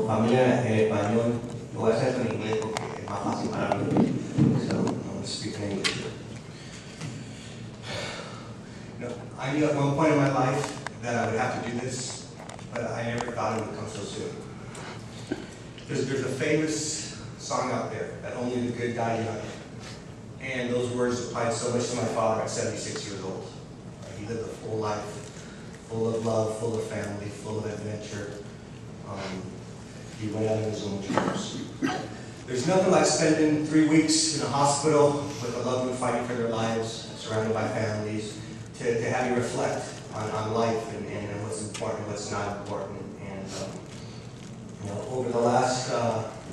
Familia en español, lo voy a hacer en inglés porque es más fácil para mí. So, I'm going to speak in English. I knew at one point in my life that I would have to do this, but I never thought it would come so soon. There's a famous song out there that only the good die young. And those words applied so much to my father at 76 years old. He lived a full life, full of love, full of family, full of adventure. He went out on his own terms. There's nothing like spending 3 weeks in a hospital with a loved one fighting for their lives, surrounded by families, to have you reflect on life and what's important, what's not important. And over the last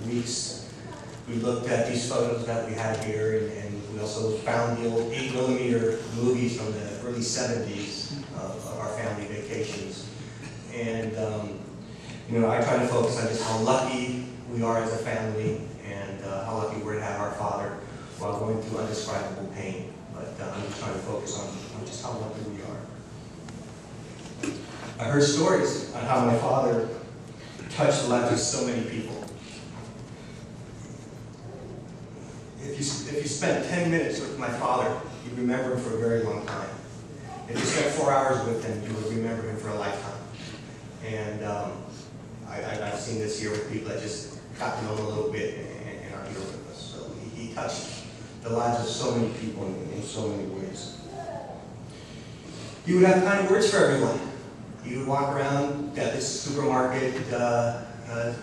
weeks, we looked at these photos that we had here, and we also found the old 8mm movies from the early 70s of our family vacations. And I try to focus on just how lucky we are as a family and how lucky we're to have our father while going through undescribable pain. But I'm just trying to focus on just how lucky we are. I heard stories on how my father touched the lives of so many people. If you spent 10 minutes with my father, you'd remember him for a very long time. If you spent 4 hours with him, you would remember him for a lifetime. And I've seen this here with people that just got to know him a little bit and are here with us. So he touched the lives of so many people in so many ways. He would have kind words for everyone. He would walk around at this supermarket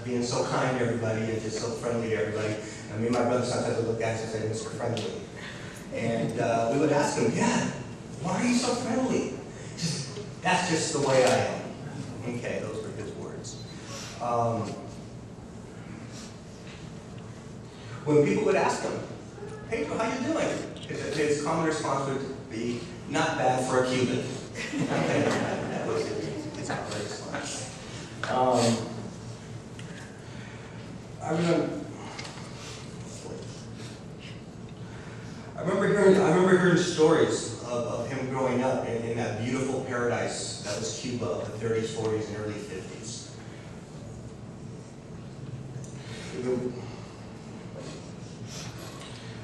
being so kind to everybody and just so friendly to everybody. And me and my brother sometimes would look at us and say, Mr. Friendly. And we would ask him, Dad, why are you so friendly? That's just the way I am. Okay, those were his words. When people would ask him, Pedro, how you doing? His common response would be, not bad for a Cuban. That was his common response. I remember hearing stories of him growing up in that beautiful paradise that was Cuba of the 30s, 40s, and early 50s.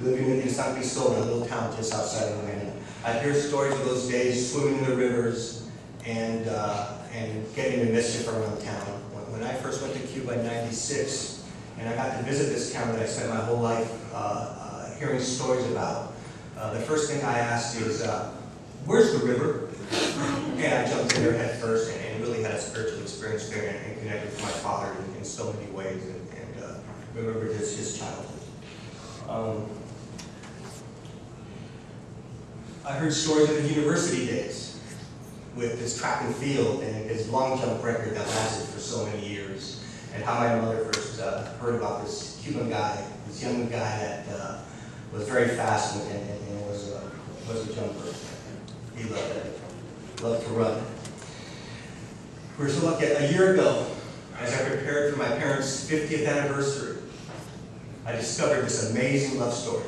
Living in San Cristóbal, a little town just outside of Atlanta. I'd hear stories of those days, swimming in the rivers and getting into mischief around town. When I first went to Cuba in '96, and I got to visit this town that I spent my whole life hearing stories about, the first thing I asked is, where's the river? And I jumped in there head first and really had a spiritual experience there and connected with my father in so many ways and remembered his childhood. I heard stories of the university days with his track and field and his long jump record that lasted for so many years, and how my mother first heard about this Cuban guy, this young guy that was very fast and was a jumper. He loved it. Loved to run. We were so lucky. A year ago, as I prepared for my parents' 50th anniversary, I discovered this amazing love story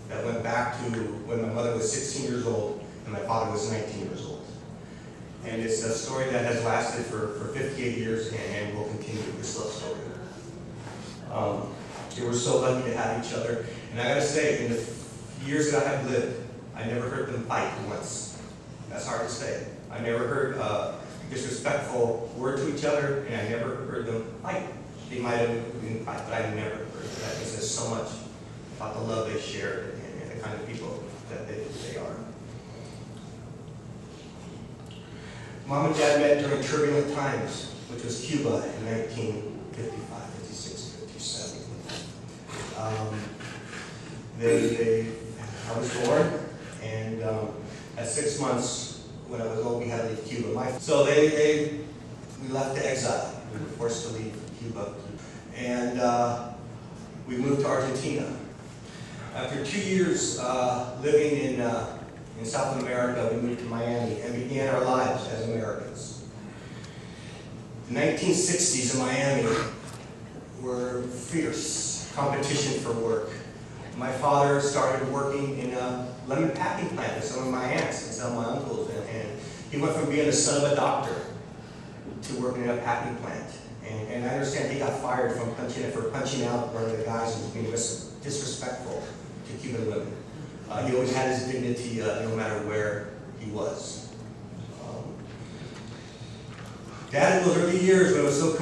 that went back to when my mother was 16 years old and my father was 19 years old. And it's a story that has lasted for 58 years and will continue, this love story. They were so lucky to have each other. And I gotta say, in the years that I have lived, I never heard them fight once. That's hard to say. I never heard a disrespectful word to each other, and I never heard them fight. They might have been fight, but I never heard that. It says so much about the love they shared and the kind of people that they are. Mom and Dad met during turbulent times, which was Cuba in 1955, 56, 57. I was born, and at 6 months, when I was old, we had to leave Cuba. So we left to exile. We were forced to leave Cuba. And we moved to Argentina. After 2 years living in South America, we moved to Miami and began our lives as Americans. The 1960s in Miami were fierce competition for work. My father started working in a lemon packing plant with some of my aunts and some of my uncles, and he went from being the son of a doctor to working in a packing plant. And I understand he got fired for punching out one of the guys who was being disrespectful to Cuban women. He always had his dignity no matter where he was. Dad, in those early years when it was so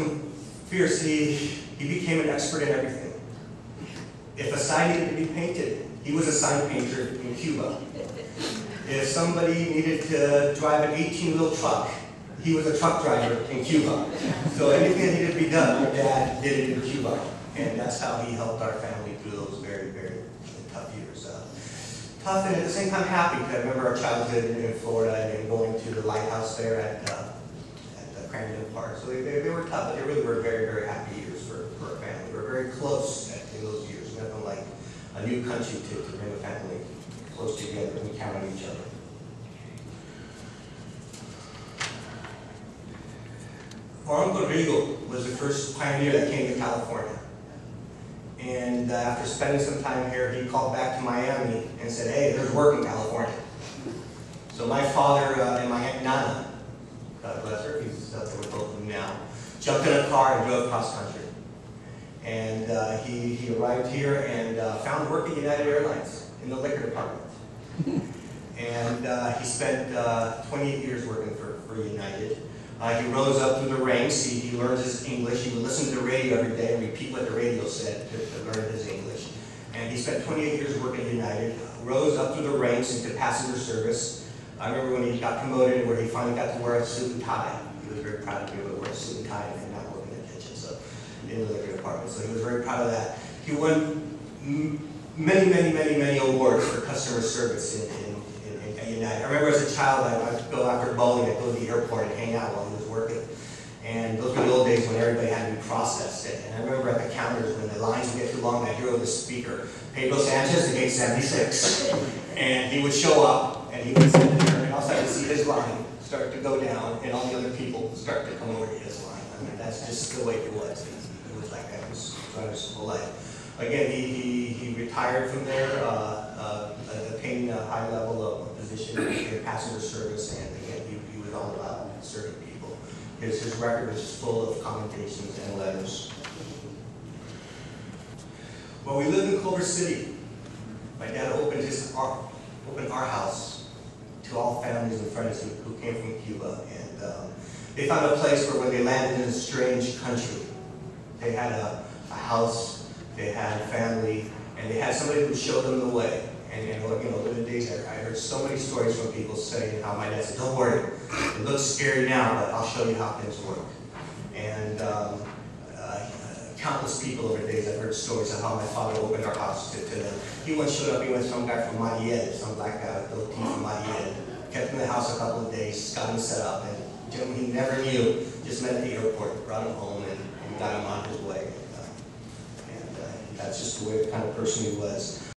fierce, he became an expert in everything. If a sign needed to be painted, he was a sign painter in Cuba. If somebody needed to drive an 18-wheel truck, he was a truck driver in Cuba. So anything that needed to be done, my dad did it in Cuba. And that's how he helped our family through those very, very tough years. Tough and at the same time happy, because I remember our childhood in Florida and going to the lighthouse there at Cranberry Park. So they were tough, but they really were very, very happy years for our family. We were very close in those years. Nothing like a new country to bring a family close together and count on each other. Our Uncle Rigo was the first pioneer that came to California. And after spending some time here, he called back to Miami and said, hey, there's work in California. So my father and my Aunt Nana, God bless her, he's up there with both of them now, jumped in a car and drove cross country. And he arrived here and found work at United Airlines in the liquor department. And he spent 28 years working for United. He rose up through the ranks. He learned his English. He would listen to the radio every day and repeat what the radio said to learn his English. And he spent 28 years working at United, rose up through the ranks into passenger service. I remember when he got promoted where he finally got to wear a suit and tie. He was very proud to be able to wear a suit and tie and not work in the kitchen, so in the liquor department. So he was very proud of that. He won many awards for customer service at United. I remember as a child, I'd go after bowling, I'd go to the airport and hang out while he was working. And those were the old days when everybody had to be processed. And I remember at the counters when the lines would get too long, I'd hear over the speaker, Pedro Sanchez, the gate 76. And he would show up, and he would sit there, and all of a sudden I'd see his line start to go down, and all the other people start to come over to his line. I mean, that's just the way it was. He was like that. It was throughout his whole life. Again, he retired from there, attained a high level of position in passenger service, and again, he was all about serving people. His record is full of commendations and letters. Well, we lived in Culver City. My dad opened our house to all families and friends who came from Cuba, and they found a place where when they landed in a strange country, they had a house, they had family, and they had somebody who would show them the way. And over the days, I heard so many stories from people saying how my dad said, don't worry, it looks scary now, but I'll show you how things work. And countless people over the days, I've heard stories of how my father opened our house to them. He once showed up, he went some guy from Mariel, some black guy with goatee from Mariel, kept him in the house a couple of days, got him set up, and a gentleman he never knew, just met at the airport, brought him home, and got him on his way. And that's just the way, the kind of person he was.